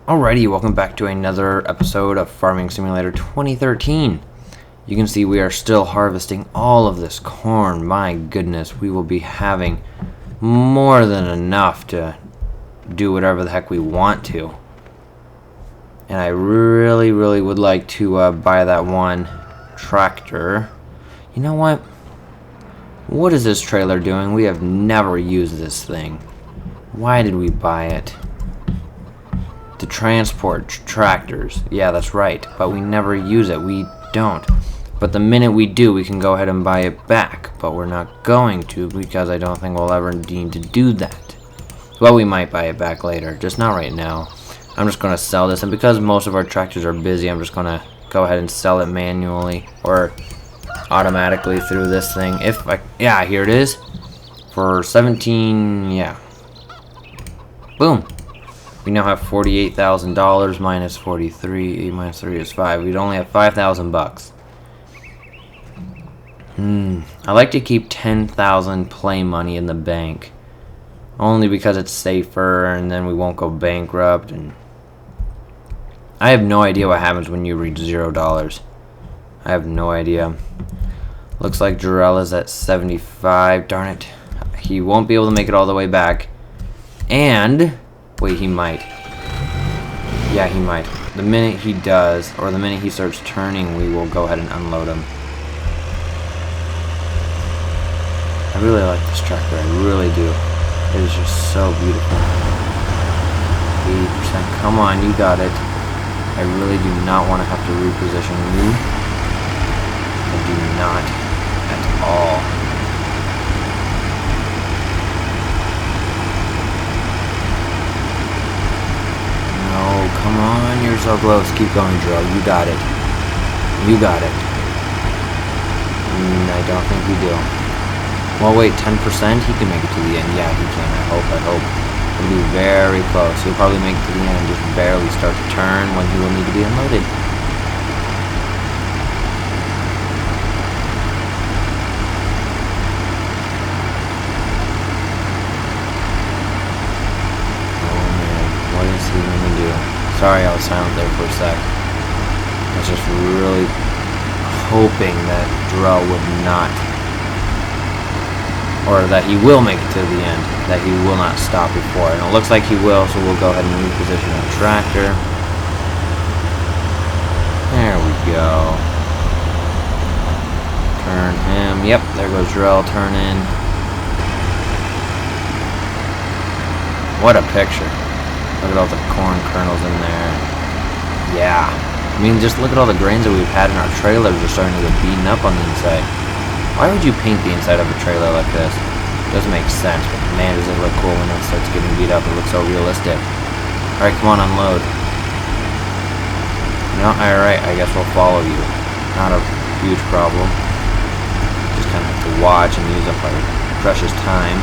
Alrighty, welcome back to another episode of Farming Simulator 2013. You can see we are still harvesting all of this corn. My goodness, we will be having more than enough to do whatever the heck we want to. And I really would like to buy that one tractor. You know what? What is this trailer doing? We have never used this thing. Why did we buy it? To transport tractors. Yeah, that's right. But we never use it. We don't. But the minute we do, we can go ahead and buy it back. But we're not going to because I don't think we'll ever need to do that. Well, we might buy it back later. Just not right now. I'm just going to sell this. And because most of our tractors are busy, I'm just going to go ahead and sell it manually or automatically through this thing. Yeah, here it is. For 17, yeah. Boom. We now have $48,000 minus 43. 8 minus 3 is 5. We'd only have 5,000 bucks. I like to keep 10,000 play money in the bank, only because it's safer, and then we won't go bankrupt. And I have no idea what happens when you reach $0. I have no idea. Looks like Jarrell is at 75. Darn it, he won't be able to make it all the way back. And wait, he might. Yeah, he might. The minute he does, or the minute he starts turning, we will go ahead and unload him. I really like this tractor, I really do. It is just so beautiful. 80%, come on, you got it. I really do not want to have to reposition you. I do not at all. Oh, come on, you're so close. Keep going, Drill. You got it. You got it. I don't think we do. Well, wait, 10%? He can make it to the end. Yeah, he can. I hope. It'll be very close. He'll probably make it to the end and just barely start to turn when he will need to be unloaded. Sorry, I was silent there for a sec. I was just really hoping that Jarrell would not, or that he will make it to the end, that he will not stop before. And it looks like he will, so we'll go ahead and reposition the tractor. There we go. Turn him. Yep, there goes Jarrell turning. What a picture. Look at all the corn kernels in there. Yeah. I mean, just look at all the grains that we've had in our trailers are starting to get beaten up on the inside. Why would you paint the inside of a trailer like this? It doesn't make sense, but man, does it look cool when it starts getting beat up. It looks so realistic. Alright, come on, unload. No, alright, I guess we'll follow you. Not a huge problem. Just kind of have to watch and use up our precious time.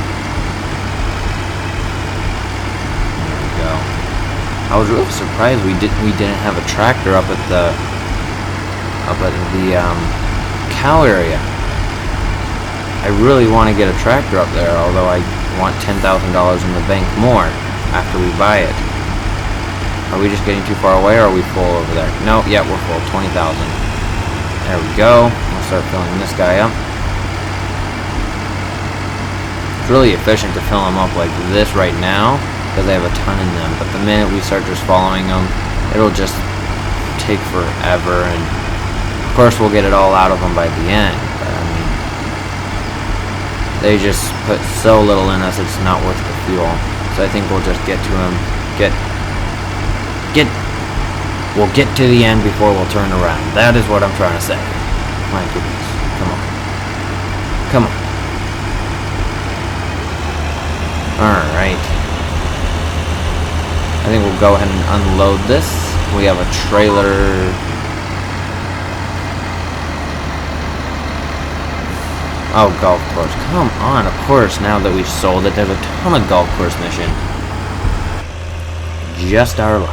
I was really surprised we didn't have a tractor up at the cow area. I really want to get a tractor up there, although I want $10,000 in the bank more after we buy it. Are we just getting too far away, or are we full over there? No, yeah, we're full. 20,000. There we go. We'll start filling this guy up. It's really efficient to fill them up like this right now, because they have a ton in them, but the minute we start just following them, it'll just take forever, and of course we'll get it all out of them by the end, but I mean, they just put so little in us, it's not worth the fuel. So I think we'll just get to them, we'll get to the end before we'll turn around. That is what I'm trying to say. My goodness, come on. Alright. I think we'll go ahead and unload this. We have a trailer. Oh, golf course. Come on, of course, now that we've sold it, there's a ton of golf course mission. Just our luck.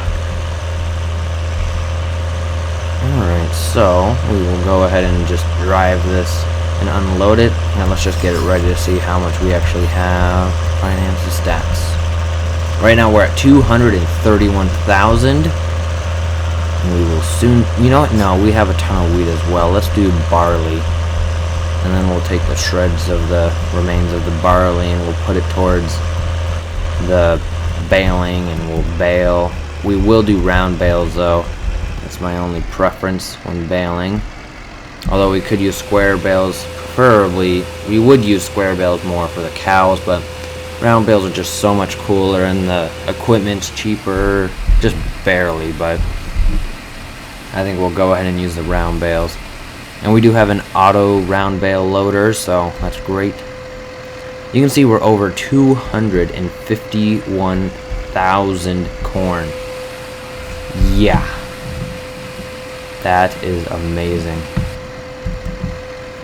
Alright, so we will go ahead and just drive this and unload it. Now let's just get it ready to see how much we actually have. Finances, stats. Right now we're at 231,000. We will soon, you know what, no, we have a ton of wheat as well. Let's do barley. And then we'll take the shreds of the remains of the barley and we'll put it towards the baling and we'll bale. We will do round bales though. That's my only preference when baling. Although we could use square bales, preferably. We would use square bales more for the cows, but round bales are just so much cooler and the equipment's cheaper, just barely, but I think we'll go ahead and use the round bales. And we do have an auto round bale loader, so that's great. You can see we're over 251,000 corn. Yeah. That is amazing.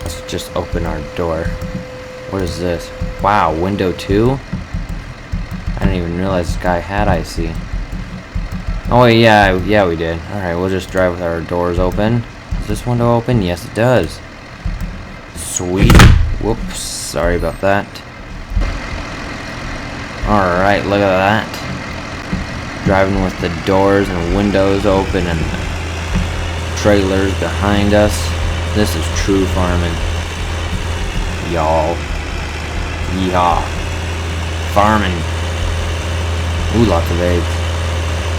Let's just open our door. What is this? Wow, window 2? I didn't even realize this guy had IC. Oh yeah, we did. Alright, we'll just drive with our doors open. Is this window open? Yes, it does. Sweet. Whoops, sorry about that. Alright, look at that. Driving with the doors and windows open and the trailers behind us. This is true farming. Y'all. Yeehaw. Farming. Ooh, lots of eggs.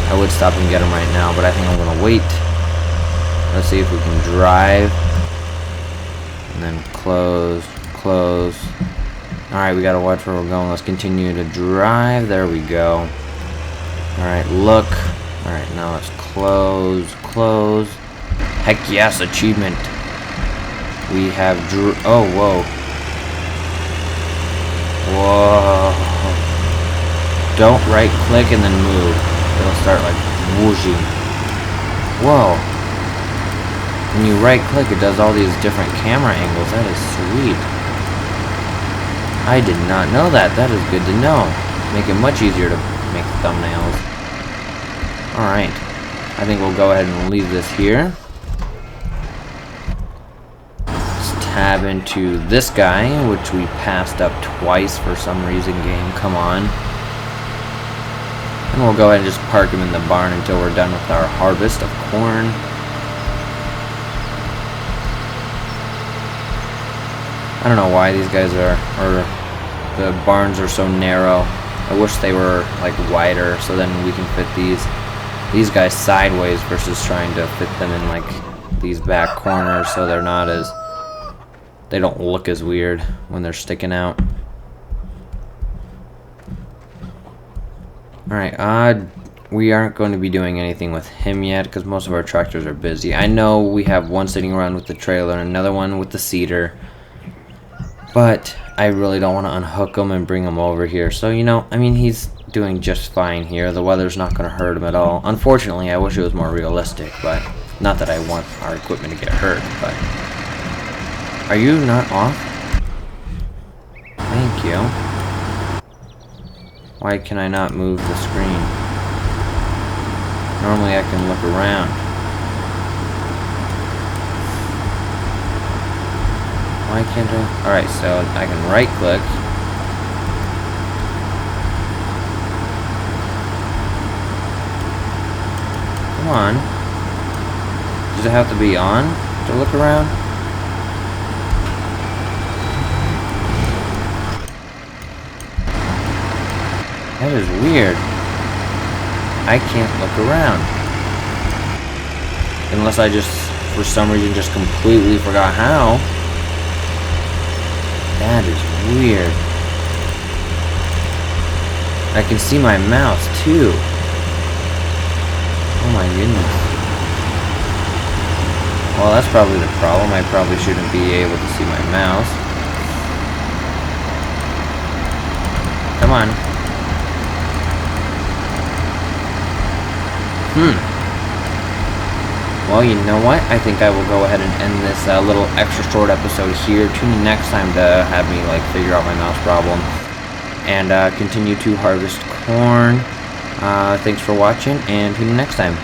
I would stop and get them right now, but I think I'm gonna wait. Let's see if we can drive. And then close, close. Alright, we gotta watch where we're going. Let's continue to drive. There we go. Alright, look. Alright, now let's close, close. Heck yes, achievement. We have oh, whoa. Whoa. Don't right click and then move. It'll start like whooshing. Whoa. When you right click, it does all these different camera angles. That is sweet. I did not know that. That is good to know. Make it much easier to make thumbnails. Alright. I think we'll go ahead and leave this here. Let's tab into this guy, which we passed up twice for some reason, game. Come on. And we'll go ahead and just park him in the barn until we're done with our harvest of corn. I don't know why these guys are, or the barns are so narrow. I wish they were like wider so then we can fit these guys sideways versus trying to fit them in like these back corners so they're not as, they don't look as weird when they're sticking out. Alright, we aren't going to be doing anything with him yet because most of our tractors are busy. I know we have one sitting around with the trailer and another one with the seeder, but I really don't want to unhook him and bring him over here. So, you know, I mean, he's doing just fine here. The weather's not going to hurt him at all. Unfortunately, I wish it was more realistic, but not that I want our equipment to get hurt, but... Are you not off? Thank you. Why can I not move the screen? Normally I can look around. Why can't I? Alright, so I can right click. Come on. Does it have to be on to look around? That is weird. I can't look around. Unless I just, for some reason, just completely forgot how. That is weird. I can see my mouse, too. Oh my goodness. Well, that's probably the problem. I probably shouldn't be able to see my mouse. Come on. Well, you know what? I think I will go ahead and end this little extra short episode here. Tune in next time to have me like figure out my mouse problem and continue to harvest corn. Thanks for watching, and tune in next time.